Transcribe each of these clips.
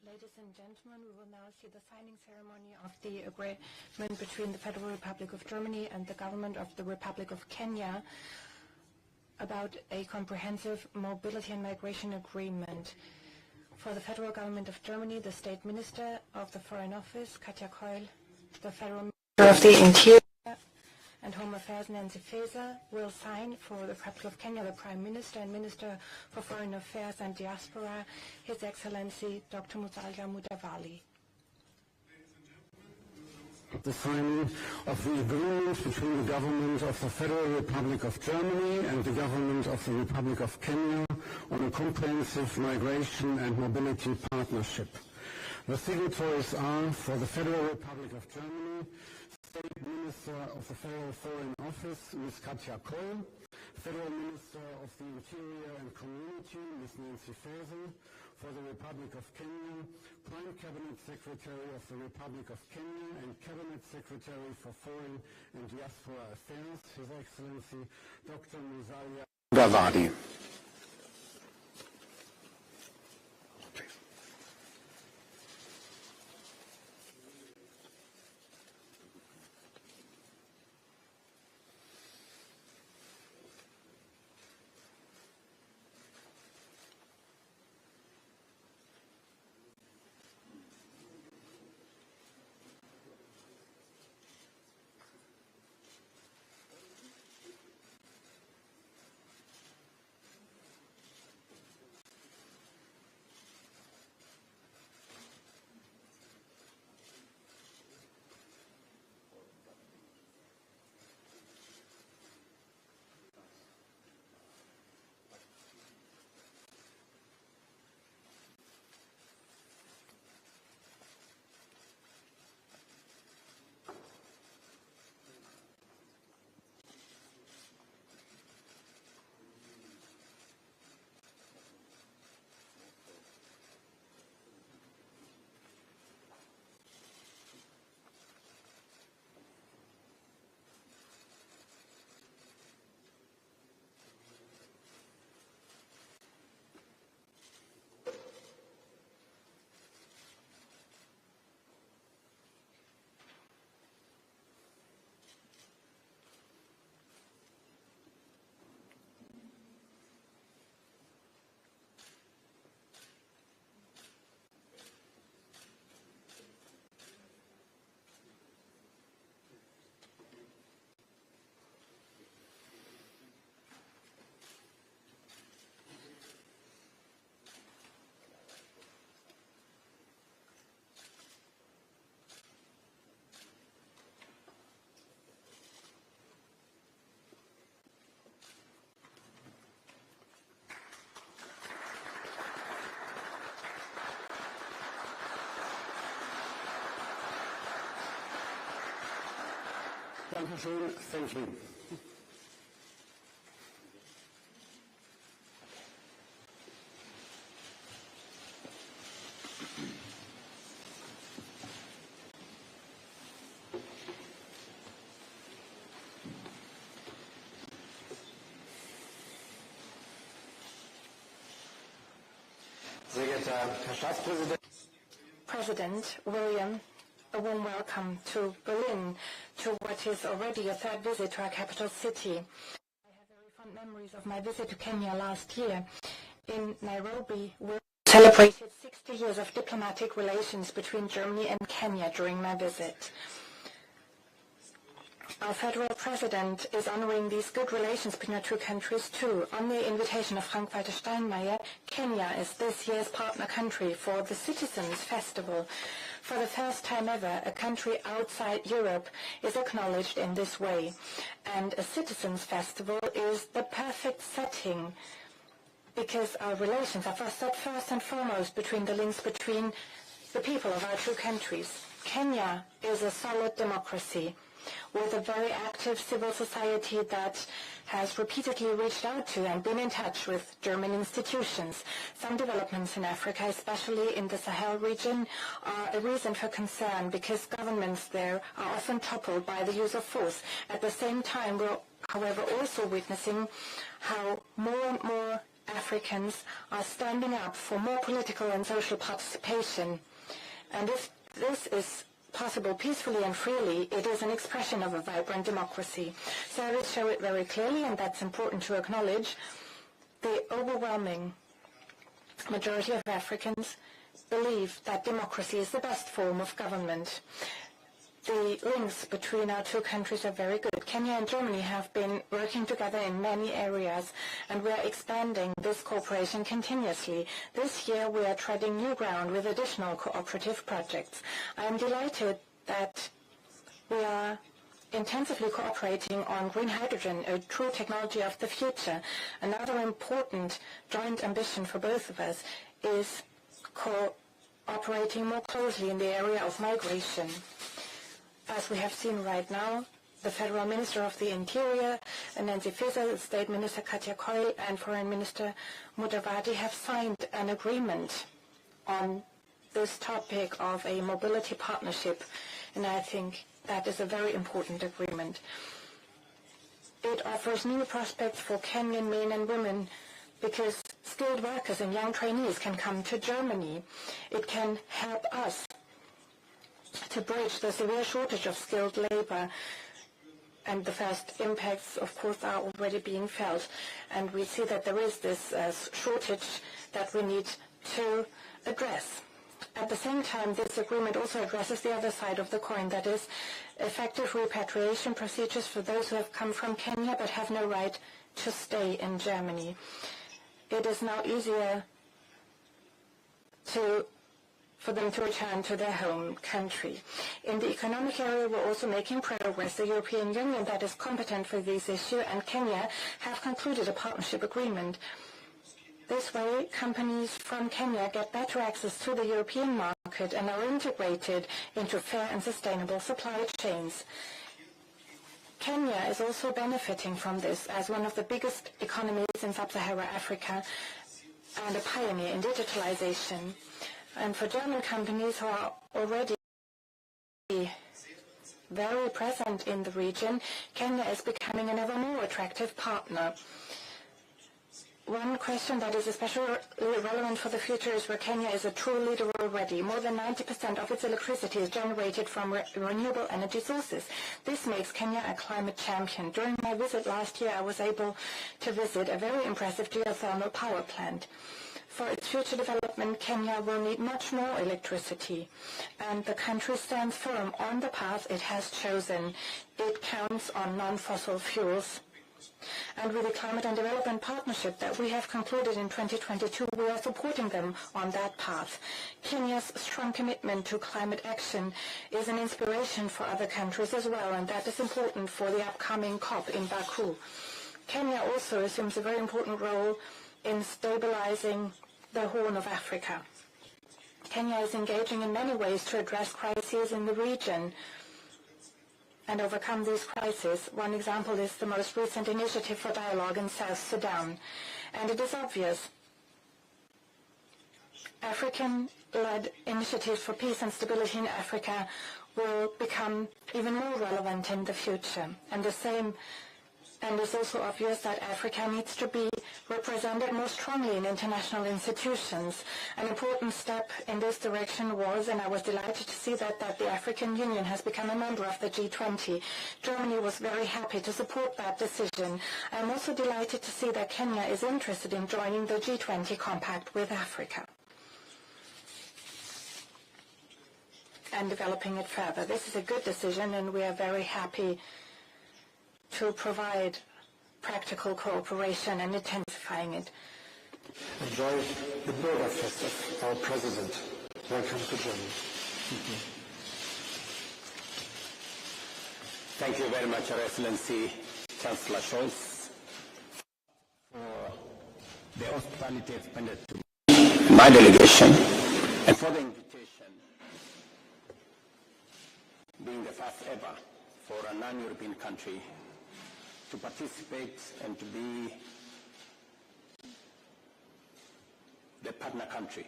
Ladies and gentlemen, we will now see the signing ceremony of the agreement between the Federal Republic of Germany and the Government of the Republic of Kenya about a comprehensive mobility and migration agreement. For the Federal Government of Germany, the State Minister of the Foreign Office, Katja Keul, the Federal Minister of the Interior and Home Affairs, Nancy Faeser, will sign. For the Republic of Kenya, the Prime Minister and Minister for Foreign Affairs and Diaspora, His Excellency Dr. Musalia Mudavadi. The signing of the agreement between the government of the Federal Republic of Germany and the government of the Republic of Kenya on a comprehensive migration and mobility partnership. The signatories are, for the Federal Republic of Germany, State Minister of the Federal Foreign Office, Ms. Katja Keul, Federal Minister of the Interior and Community, Ms. Nancy Faeser. For the Republic of Kenya, Prime Cabinet Secretary of the Republic of Kenya and Cabinet Secretary for Foreign and Diaspora Affairs, His Excellency Dr. Musalia Mudavadi. Dankeschön. Thank you. Sehr geehrter Herr Staatspräsident. President William, a warm welcome to Berlin, to what is already your third visit to our capital city. I have very fond memories of my visit to Kenya last year. In Nairobi, we celebrated 60 years of diplomatic relations between Germany and Kenya during my visit. Our federal president is honoring these good relations between our two countries too. On the invitation of Frank-Walter Steinmeier, Kenya is this year's partner country for the Citizens Festival. For the first time ever, a country outside Europe is acknowledged in this way. And a Citizens Festival is the perfect setting because our relations are fostered first and foremost between the links between the people of our two countries. Kenya is a solid democracy with a very active civil society that has repeatedly reached out to and been in touch with German institutions. Some developments in Africa, especially in the Sahel region, are a reason for concern because governments there are often toppled by the use of force. At the same time, we're, however, also witnessing how more and more Africans are standing up for more political and social participation. And if this is possible peacefully and freely, it is an expression of a vibrant democracy. Surveys show it very clearly, and that's important to acknowledge. The overwhelming majority of Africans believe that democracy is the best form of government. The links between our two countries are very good. Kenya and Germany have been working together in many areas, and we are expanding this cooperation continuously. This year we are treading new ground with additional cooperative projects. I am delighted that we are intensively cooperating on green hydrogen, a true technology of the future. Another important joint ambition for both of us is cooperating more closely in the area of migration. As we have seen right now, the Federal Minister of the Interior, Nancy Faeser, State Minister Katja Koil, and Foreign Minister Mudavadi have signed an agreement on this topic of a mobility partnership, and I think that is a very important agreement. It offers new prospects for Kenyan men and women because skilled workers and young trainees can come to Germany. It can help us to bridge the severe shortage of skilled labor, and the first impacts, of course, are already being felt. And we see that there is this shortage that we need to address. At the same time, this agreement also addresses the other side of the coin, that is, effective repatriation procedures for those who have come from Kenya but have no right to stay in Germany. It is now easier for them to return to their home country. In the economic area, we're also making progress. The European Union, that is competent for this issue, and Kenya have concluded a partnership agreement. This way, companies from Kenya get better access to the European market and are integrated into fair and sustainable supply chains. Kenya is also benefiting from this as one of the biggest economies in sub-Saharan Africa and a pioneer in digitalization. And for German companies who are already very present in the region, Kenya is becoming an ever more attractive partner. One question that is especially relevant for the future is where Kenya is a true leader already. More than 90% of its electricity is generated from renewable energy sources. This makes Kenya a climate champion. During my visit last year, I was able to visit a very impressive geothermal power plant. For its future development, Kenya will need much more electricity, and the country stands firm on the path it has chosen. It counts on non-fossil fuels. And with the Climate and Development Partnership that we have concluded in 2022, we are supporting them on that path. Kenya's strong commitment to climate action is an inspiration for other countries as well, and that is important for the upcoming COP in Baku. Kenya also assumes a very important role in stabilizing the Horn of Africa. Kenya is engaging in many ways to address crises in the region and overcome these crises. One example is the most recent initiative for dialogue in South Sudan. And it is obvious African-led initiatives for peace and stability in Africa will become even more relevant in the future. And it's also obvious that Africa needs to be represented more strongly in international institutions. An important step in this direction was, and I was delighted to see that the African Union has become a member of the G20. Germany was very happy to support that decision. I'm also delighted to see that Kenya is interested in joining the G20 compact with Africa and developing it further. This is a good decision, and we are very happy to provide practical cooperation and intensifying it. Enjoy the breakfast of our President. Welcome to Germany. Thank you very much, Your Excellency Chancellor Scholz, for the hospitality extended to my delegation and for the invitation, being the first ever for a non-European country to participate and to be the partner country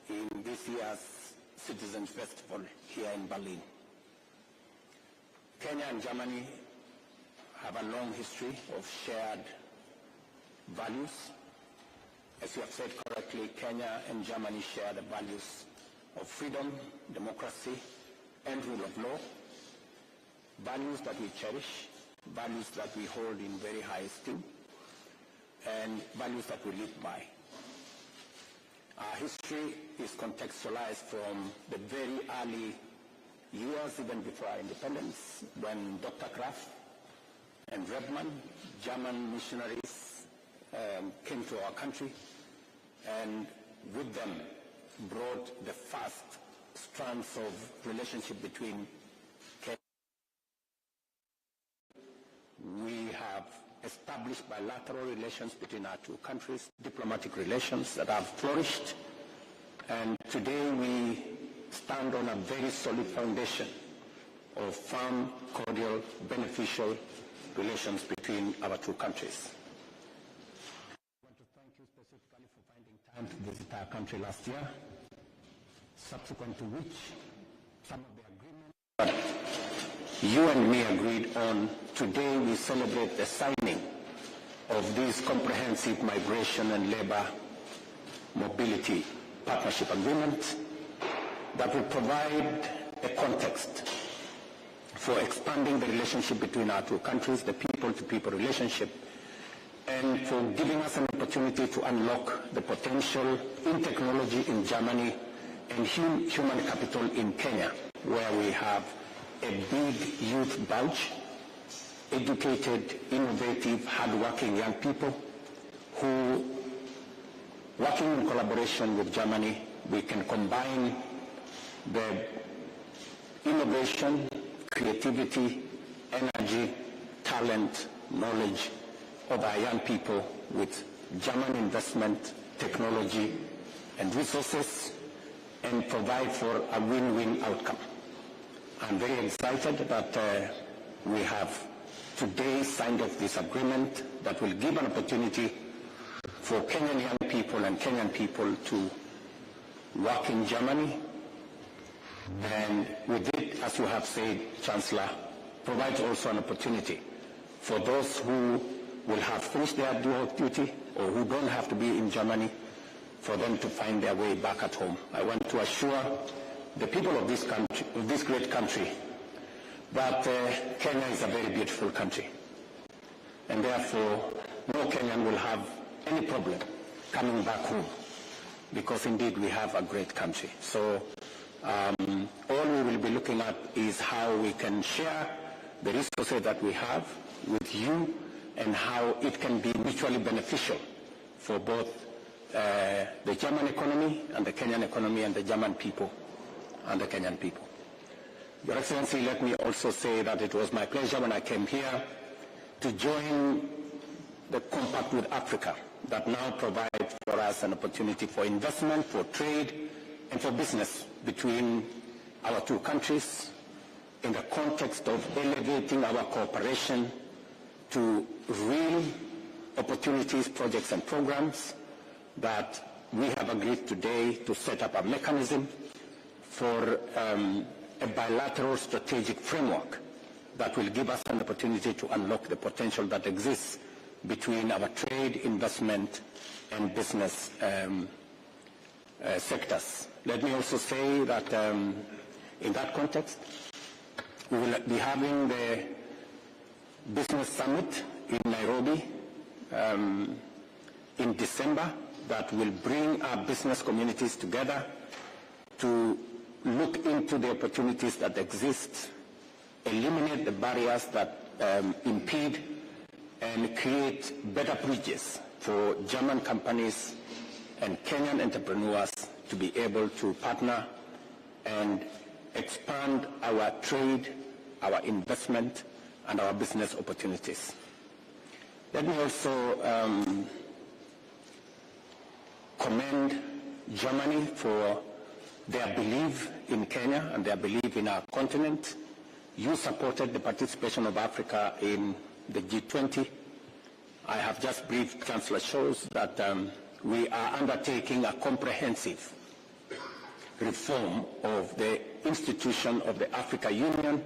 in this year's Citizens Festival here in Berlin. Kenya and Germany have a long history of shared values, As you have said correctly, Kenya and Germany share the values of freedom, democracy, and rule of law, values that we cherish, values that we hold in very high esteem, and values that we live by. Our history is contextualized from the very early years, even before our independence, when Dr. Kraft and Redman, German missionaries, came to our country, and with them brought the first strands of relationship between Kenya. We have established bilateral relations between our two countries, diplomatic relations that have flourished, and today we stand on a very solid foundation of firm, cordial, beneficial relations between our two countries. I want to thank you specifically for finding time to visit our country last year, subsequent to which some of the agreements that you and me agreed on, today we celebrate the signing of this comprehensive migration and labor mobility partnership agreement that will provide a context for expanding the relationship between our two countries, the people-to-people relationship, and for giving us an opportunity to unlock the potential in technology in Germany and human capital in Kenya, where we have a big youth bulge, educated, innovative, hardworking young people who, working in collaboration with Germany, we can combine the innovation, creativity, energy, talent, knowledge of our young people with German investment, technology, and resources, and provide for a win-win outcome. I'm very excited that we have today signed off this agreement that will give an opportunity for Kenyan young people and Kenyan people to work in Germany, and with it, as you have said, Chancellor, provides also an opportunity for those who will have finished their duty or who don't have to be in Germany, for them to find their way back at home. I want to assure the people of this country, of this great country, that Kenya is a very beautiful country, and therefore no Kenyan will have any problem coming back home, because indeed we have a great country. So all we will be looking at is how we can share the resources that we have with you, and how it can be mutually beneficial for both the German economy and the Kenyan economy, and the German people and the Kenyan people. Your Excellency, let me also say that it was my pleasure when I came here to join the Compact with Africa that now provides for us an opportunity for investment, for trade, and for business between our two countries in the context of elevating our cooperation to real opportunities, projects, and programs that we have agreed today to set up a mechanism for a bilateral strategic framework that will give us an opportunity to unlock the potential that exists between our trade, investment, and business sectors. Let me also say that in that context, we will be having the Business Summit in Nairobi in December that will bring our business communities together to look into the opportunities that exist, eliminate the barriers that impede, and create better bridges for German companies and Kenyan entrepreneurs to be able to partner and expand our trade, our investment, and our business opportunities. Let me also commend Germany for their belief in Kenya and their belief in our continent. You supported the participation of Africa in the G20. I have just briefed Chancellor Scholz that we are undertaking a comprehensive reform of the institution of the Africa Union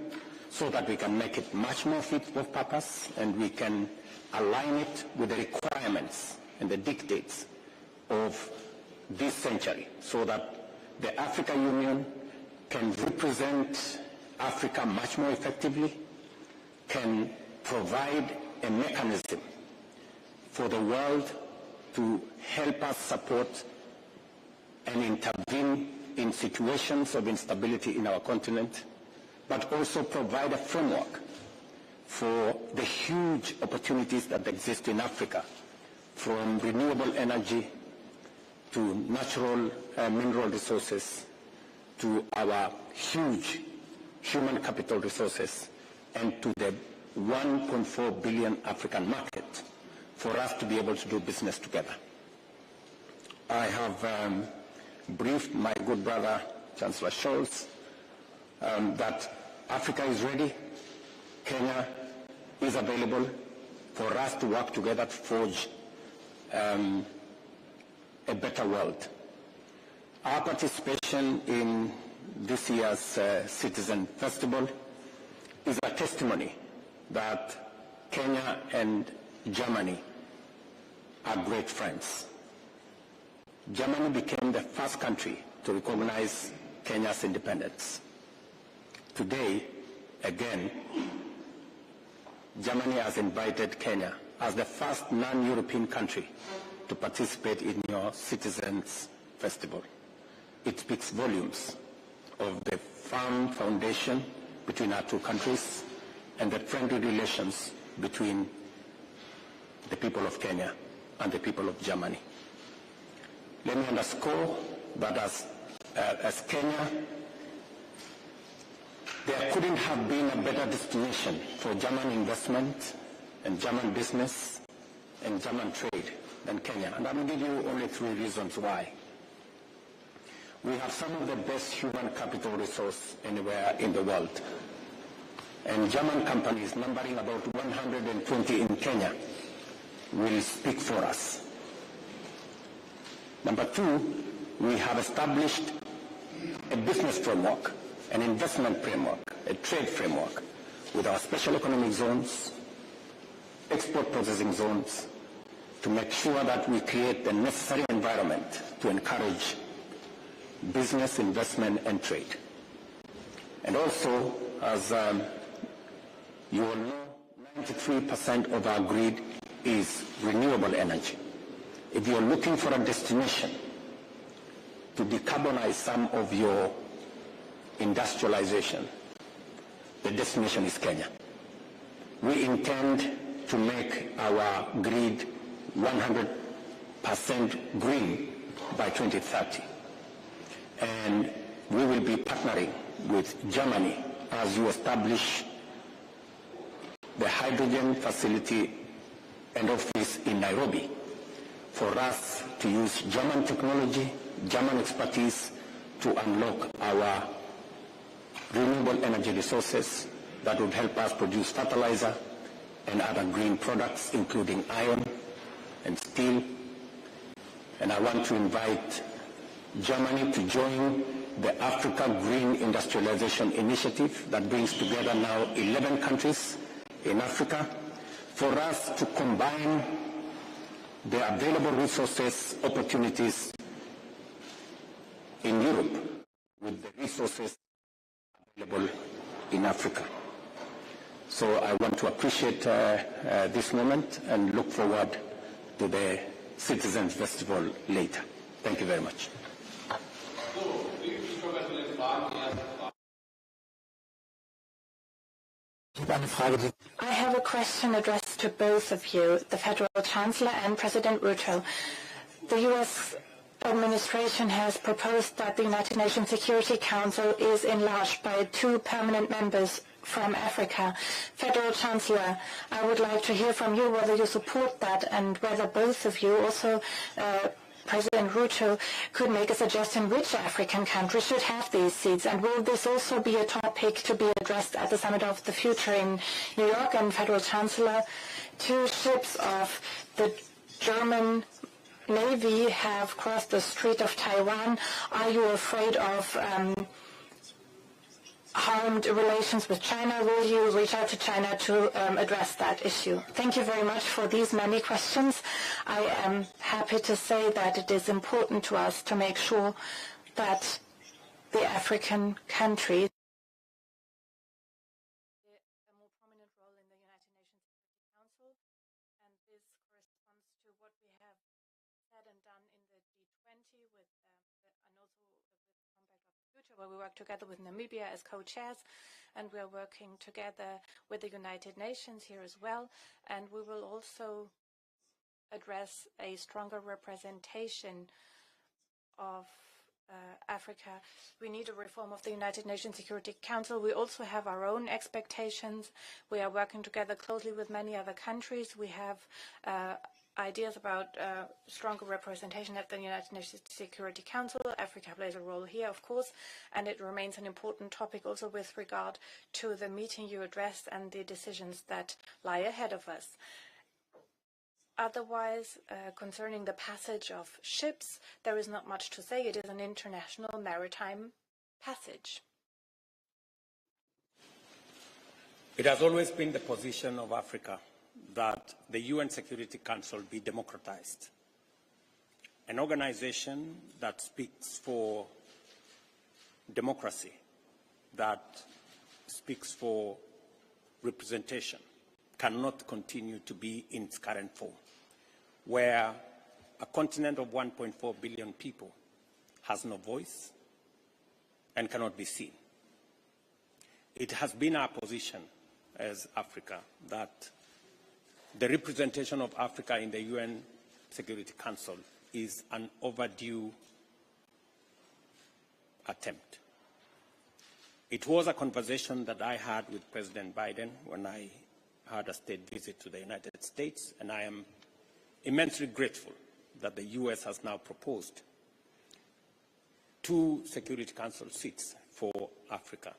so that we can make it much more fit for purpose, and we can align it with the requirements and the dictates of this century, so that the African Union can represent Africa much more effectively, can provide a mechanism for the world to help us support and intervene in situations of instability in our continent, but also provide a framework for the huge opportunities that exist in Africa, from renewable energy to natural mineral resources to our huge human capital resources and to the 1.4 billion African market for us to be able to do business together. I have briefed my good brother, Chancellor Scholz, that Africa is ready, Kenya is available for us to work together to forge a better world. Our participation in this year's Citizen Festival is a testimony that Kenya and Germany are great friends. Germany became the first country to recognize Kenya's independence. Today, again, Germany has invited Kenya as the first non-European country to participate in your Citizens Festival. It speaks volumes of the firm foundation between our two countries and the friendly relations between the people of Kenya and the people of Germany. Let me underscore that as Kenya, there couldn't have been a better destination for German investment and German business and German trade than Kenya. And I will give you only 3 reasons why. We have some of the best human capital resource anywhere in the world. And German companies, numbering about 120 in Kenya, will speak for us. Number 2, we have established a business framework, an investment framework, a trade framework with our special economic zones, export processing zones, to make sure that we create the necessary environment to encourage business, investment, and trade. And also, as you all know, 93% of our grid is renewable energy. If you're looking for a destination to decarbonize some of your industrialization, the destination is Kenya. We intend to make our grid 100% green by 2030. And we will be partnering with Germany as you establish the hydrogen facility and office in Nairobi for us to use German technology, German expertise to unlock our renewable energy resources that would help us produce fertilizer and other green products, including iron and steel. And I want to invite Germany to join the Africa Green Industrialization Initiative that brings together now 11 countries in Africa for us to combine the available resources, opportunities in Europe with the resources available in Africa. So I want to appreciate this moment and look forward to the Citizens Festival later. Thank you very much. I have a question addressed to both of you, the Federal Chancellor and President Ruto. The U.S. administration has proposed that the United Nations Security Council is enlarged by 2 permanent members from Africa. Federal Chancellor, I would like to hear from you whether you support that and whether both of you, also President Ruto, could make a suggestion which African country should have these seats, and will this also be a topic to be addressed at the Summit of the Future in New York? And Federal Chancellor, 2 ships of the German Navy have crossed the Strait of Taiwan. Are you afraid of harmed relations with China? Will you reach out to China to address that issue? Thank you very much for these many questions. I am happy to say that it is important to us to make sure that the African countries play a more prominent role in the United Nations Security Council, and this corresponds to what we have said and done in the G20 with and also with the Compact of the Future, where we work together with Namibia as co-chairs, and we are working together with the United Nations here as well, and we will also address a stronger representation of Africa. We need a reform of the United Nations Security Council. We also have our own expectations. We are working together closely with many other countries. We have ideas about stronger representation at the United Nations Security Council. Africa plays a role here, of course, and it remains an important topic also with regard to the meeting you addressed and the decisions that lie ahead of us. Otherwise, concerning the passage of ships, there is not much to say. It is an international maritime passage. It has always been the position of Africa that the UN Security Council be democratized. An organization that speaks for democracy, that speaks for representation, cannot continue to be in its current form, where a continent of 1.4 billion people has no voice and cannot be seen. It has been our position as Africa that the representation of Africa in the UN Security Council is an overdue attempt. It was a conversation that I had with President Biden when I had a state visit to the United States, and I am immensely grateful that the US has now proposed 2 Security Council seats for Africa.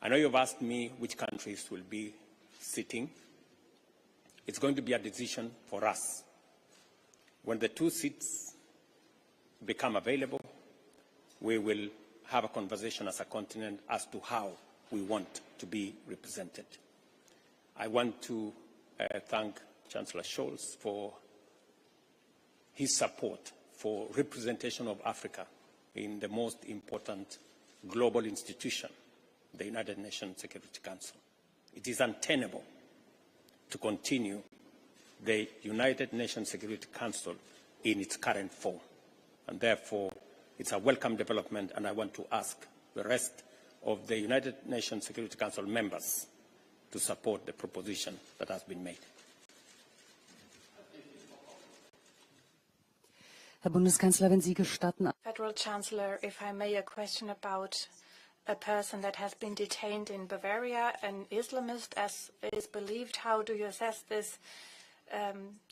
I know you've asked me which countries will be sitting. It's going to be a decision for us. When the 2 seats become available, we will have a conversation as a continent as to how we want to be represented. I want to thank Chancellor Scholz for his support for representation of Africa in the most important global institution, the United Nations Security Council. It is untenable to continue the United Nations Security Council in its current form, and therefore it's a welcome development, and I want to ask the rest of the United Nations Security Council members to support the proposition that has been made. Herr Bundeskanzler, wenn Sie gestatten. Federal Chancellor, if I may, a question about a person that has been detained in Bavaria, an Islamist, as is believed. How do you assess this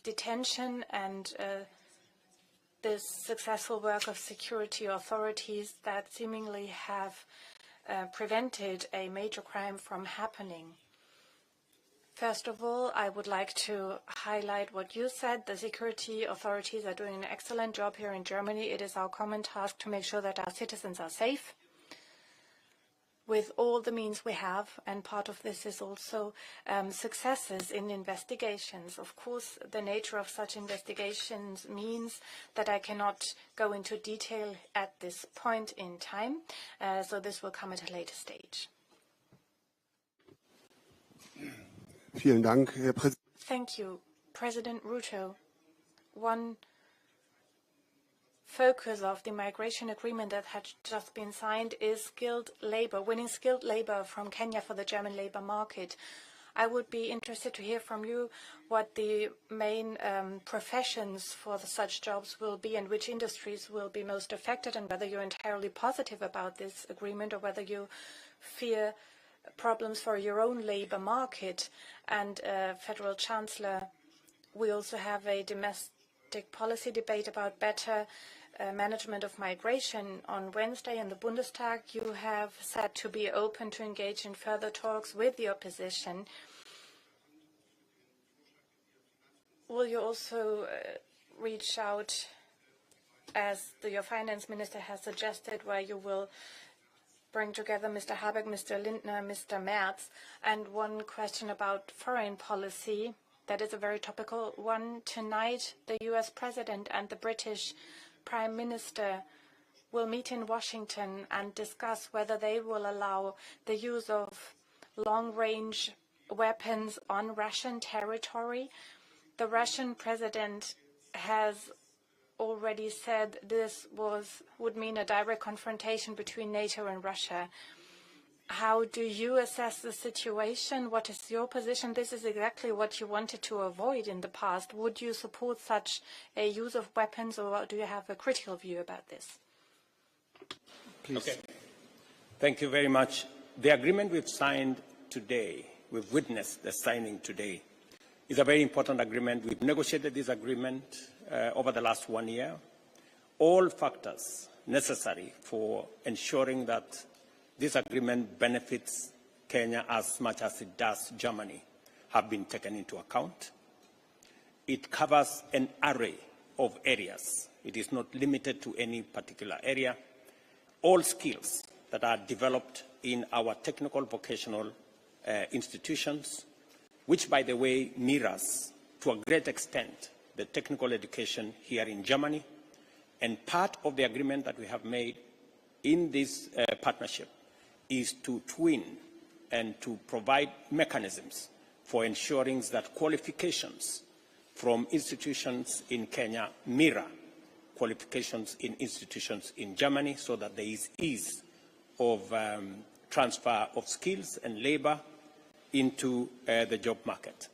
detention and this successful work of security authorities that seemingly have prevented a major crime from happening? First of all, I would like to highlight what you said. The security authorities are doing an excellent job here in Germany. It is our common task to make sure that our citizens are safe with all the means we have, and part of this is also successes in investigations. Of course, the nature of such investigations means that I cannot go into detail at this point in time, so this will come at a later stage. Vielen Dank, Herr Präsident. Thank you, President Ruto. One focus of the migration agreement that had just been signed is skilled labor, winning skilled labor from Kenya for the German labor market. I would be interested to hear from you what the main professions for such jobs will be and which industries will be most affected, and whether you're entirely positive about this agreement or whether you fear problems for your own labor market. And Federal Chancellor, we also have a domestic policy debate about better management of migration. On Wednesday in the Bundestag, you have said to be open to engage in further talks with the opposition. Will you also reach out, as your finance minister has suggested, where you will bring together Mr. Habeck, Mr. Lindner, Mr. Merz? And one question about foreign policy. that is a very topical one. Tonight, the US President and the British Prime Minister will meet in Washington and discuss whether they will allow the use of long-range weapons on Russian territory. The Russian president has already said this would mean a direct confrontation between NATO and Russia. How do you assess the situation? What is your position? This is exactly what you wanted to avoid in the past. Would you support such a use of weapons, or do you have a critical view about this? Please. Okay. Thank you very much. The agreement we've signed today, we've witnessed the signing today, is a very important agreement. We've negotiated this agreement over the last 1 year. All factors necessary for ensuring that this agreement benefits Kenya as much as it does Germany have been taken into account. It covers an array of areas. It is not limited to any particular area. All skills that are developed in our technical vocational institutions, which, by the way, mirrors to a great extent the technical education here in Germany. And part of the agreement that we have made in this partnership is to twin and to provide mechanisms for ensuring that qualifications from institutions in Kenya mirror qualifications in institutions in Germany, so that there is ease of transfer of skills and labor into the job market.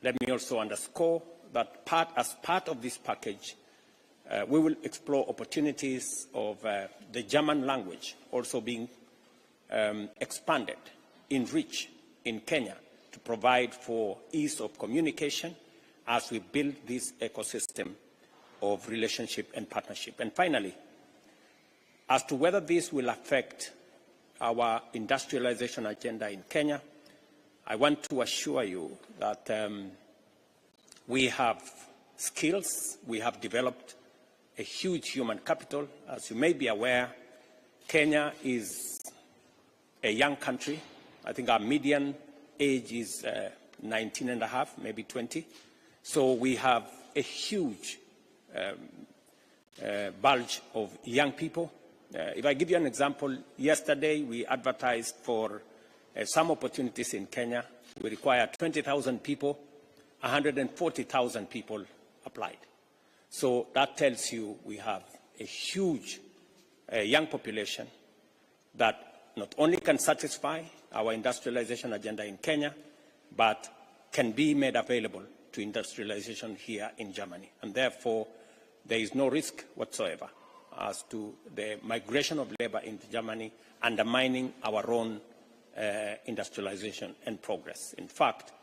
Let me also underscore that as part of this package, we will explore opportunities of the German language also being expanded in reach in Kenya to provide for ease of communication as we build this ecosystem of relationship and partnership. And finally, as to whether this will affect our industrialization agenda in Kenya, I want to assure you that we have skills, we have developed a huge human capital. As you may be aware, Kenya is a young country. I think our median age is 19 and a half, maybe 20. So we have a huge bulge of young people. If I give you an example, yesterday we advertised for some opportunities in Kenya. We require 20,000 people, 140,000 people applied. So that tells you we have a huge young population that not only can satisfy our industrialization agenda in Kenya, but can be made available to industrialization here in Germany. And therefore, there is no risk whatsoever as to the migration of labor into Germany undermining our own industrialization and progress. In fact,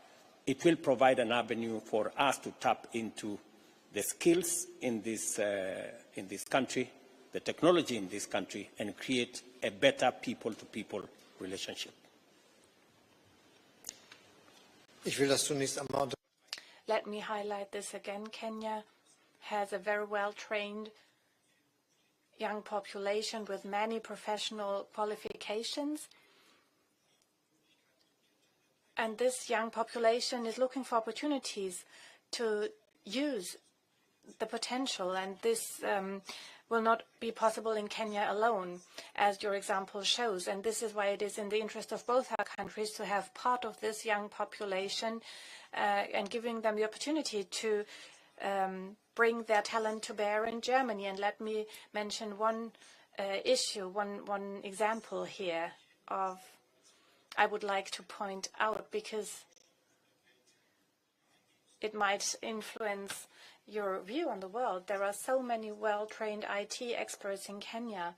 it will provide an avenue for us to tap into the skills in this country, the technology in this country, and create a better people-to-people relationship. Let me highlight this again. Kenya has a very well-trained young population with many professional qualifications. And this young population is looking for opportunities to use the potential, and this will not be possible in Kenya alone, as your example shows. And this is why it is in the interest of both our countries to have part of this young population and giving them the opportunity to bring their talent to bear in Germany. And let me mention one issue, one example here of I would like to point out, because it might influence your view on the world. There are so many well-trained IT experts in Kenya.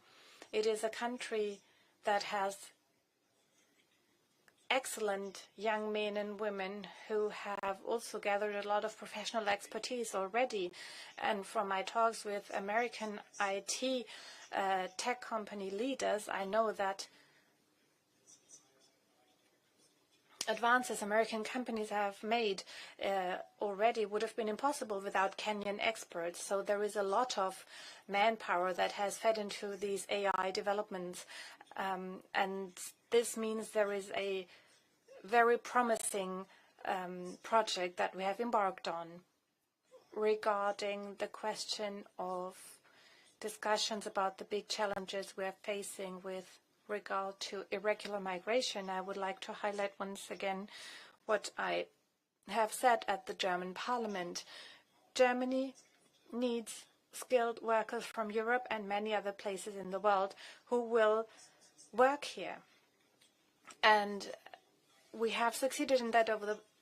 It is a country that has excellent young men and women who have also gathered a lot of professional expertise already. And from my talks with American IT tech company leaders, I know that advances American companies have made already would have been impossible without Kenyan experts. So there is a lot of manpower that has fed into these AI developments. And this means there is a very promising project that we have embarked on regarding the question of discussions about the big challenges we are facing with regard to irregular migration. I would like to highlight once again what I have said at the German Parliament. Germany needs skilled workers from Europe and many other places in the world who will work here. And we have succeeded in that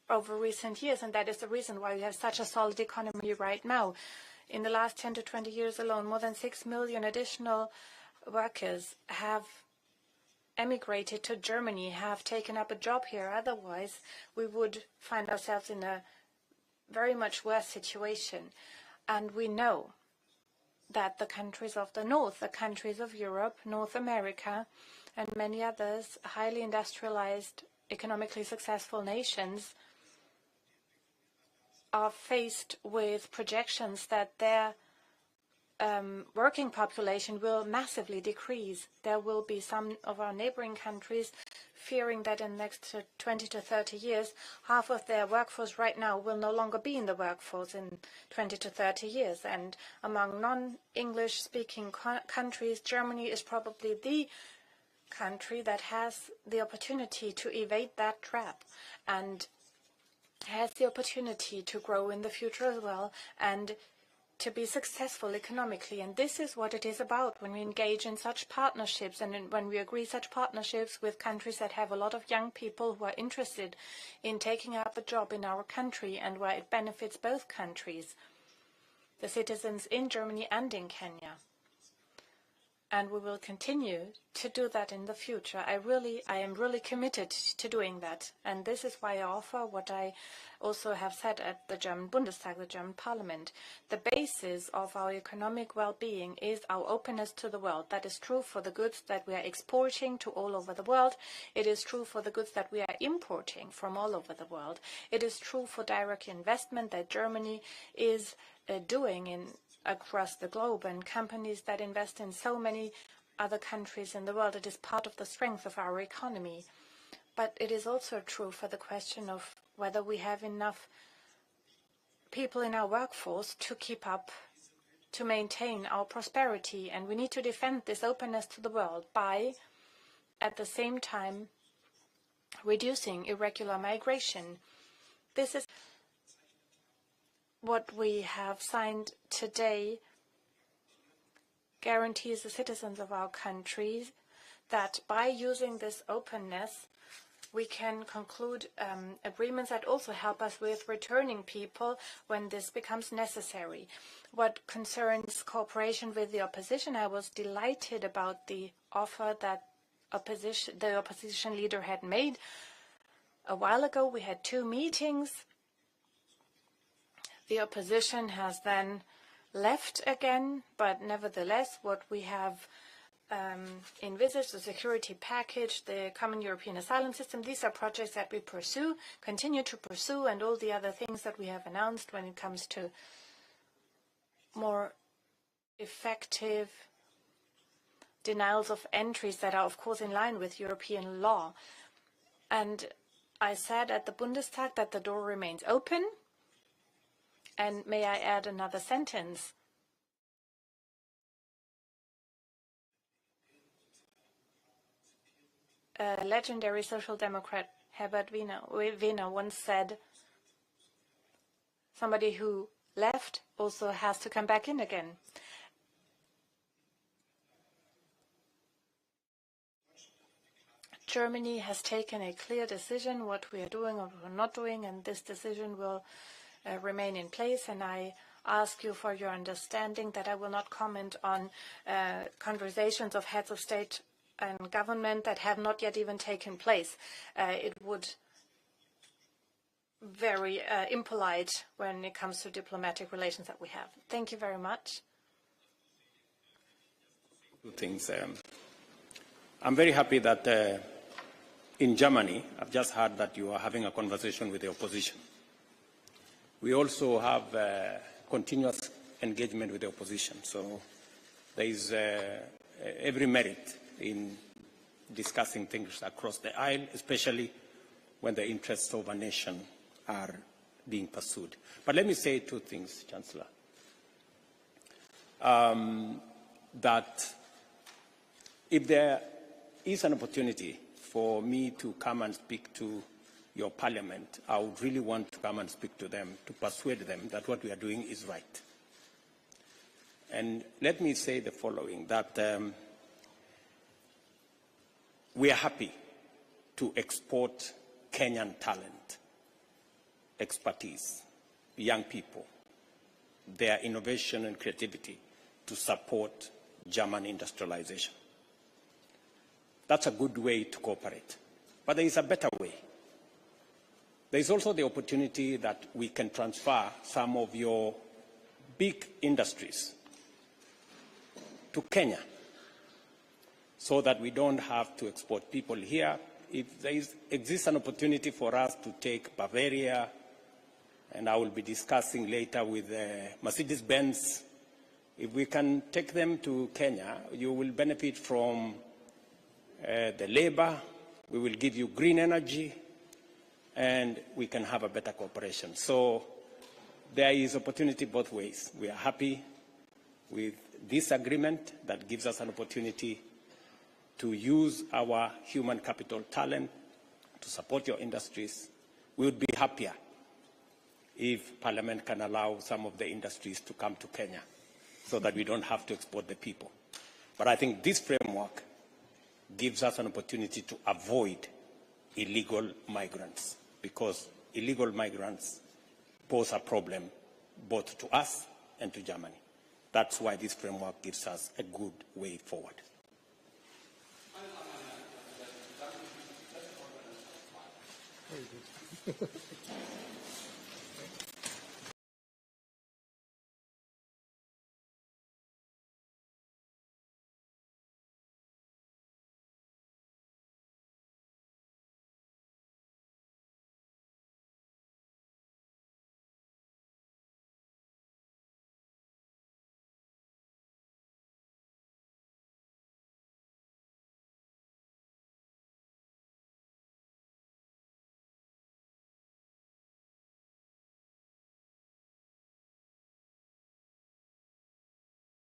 over recent years, and that is the reason why we have such a solid economy right now. In the last 10 to 20 years alone, more than 6 million additional workers have emigrated to Germany, have taken up a job here. Otherwise, we would find ourselves in a very much worse situation. And we know that the countries of the North, the countries of Europe, North America, and many others, highly industrialized, economically successful nations, are faced with projections that their working population will massively decrease. There will be some of our neighboring countries fearing that in the next 20 to 30 years, half of their workforce right now will no longer be in the workforce in 20 to 30 years. And among non-English speaking countries, Germany is probably the country that has the opportunity to evade that trap and has the opportunity to grow in the future as well and to be successful economically. And this is what it is about when we engage in such partnerships and when we agree such partnerships with countries that have a lot of young people who are interested in taking up a job in our country and where it benefits both countries, the citizens in Germany and in Kenya. And we will continue to do that in the future. I am really committed to doing that. And this is why I offer what I also have said at the German Bundestag, the German Parliament. The basis of our economic well-being is our openness to the world. That is true for the goods that we are exporting to all over the world. It is true for the goods that we are importing from all over the world. It is true for direct investment that Germany is doing across the globe, and companies that invest in so many other countries in the world. It is part of the strength of our economy. But it is also true for the question of whether we have enough people in our workforce to keep up, to maintain our prosperity. And we need to defend this openness to the world by, at the same time, reducing irregular migration. This is what we have signed today guarantees the citizens of our countries that by using this openness, we can conclude agreements that also help us with returning people when this becomes necessary. What concerns cooperation with the opposition, I was delighted about the offer that the opposition leader had made. A while ago, we had 2 meetings. The opposition has then left again, but nevertheless, what we have envisaged, the security package, the common European asylum system, these are projects that we pursue, continue to pursue, and all the other things that we have announced when it comes to more effective denials of entries that are, of course, in line with European law. And I said at the Bundestag that the door remains open. And may I add another sentence? A legendary social democrat, Herbert Wehner, once said, somebody who left also has to come back in again. Germany has taken a clear decision what we are doing or what we're not doing, and this decision will remain in place, and I ask you for your understanding that I will not comment on conversations of heads of state and government that have not yet even taken place. It would very impolite when it comes to diplomatic relations that we have. Thank you very much. Two things. I'm very happy that in Germany, I've just heard that you are having a conversation with the opposition. We also have continuous engagement with the opposition. So there is every merit in discussing things across the aisle, especially when the interests of a nation are being pursued. But let me say two things, Chancellor. That if there is an opportunity for me to come and speak to your parliament, I would really want to come and speak to them, to persuade them that what we are doing is right. And let me say the following, that we are happy to export Kenyan talent, expertise, young people, their innovation and creativity to support German industrialization. That's a good way to cooperate. But there is a better way. There is also the opportunity that we can transfer some of your big industries to Kenya so that we don't have to export people here. If there exists an opportunity for us to take Bavaria, and I will be discussing later with Mercedes-Benz, if we can take them to Kenya, you will benefit from the labor, we will give you green energy, and we can have a better cooperation. So there is opportunity both ways. We are happy with this agreement that gives us an opportunity to use our human capital talent to support your industries. We would be happier if Parliament can allow some of the industries to come to Kenya so that we don't have to export the people. But I think this framework gives us an opportunity to avoid illegal migrants, because illegal migrants pose a problem both to us and to Germany. That's why this framework gives us a good way forward. Very good.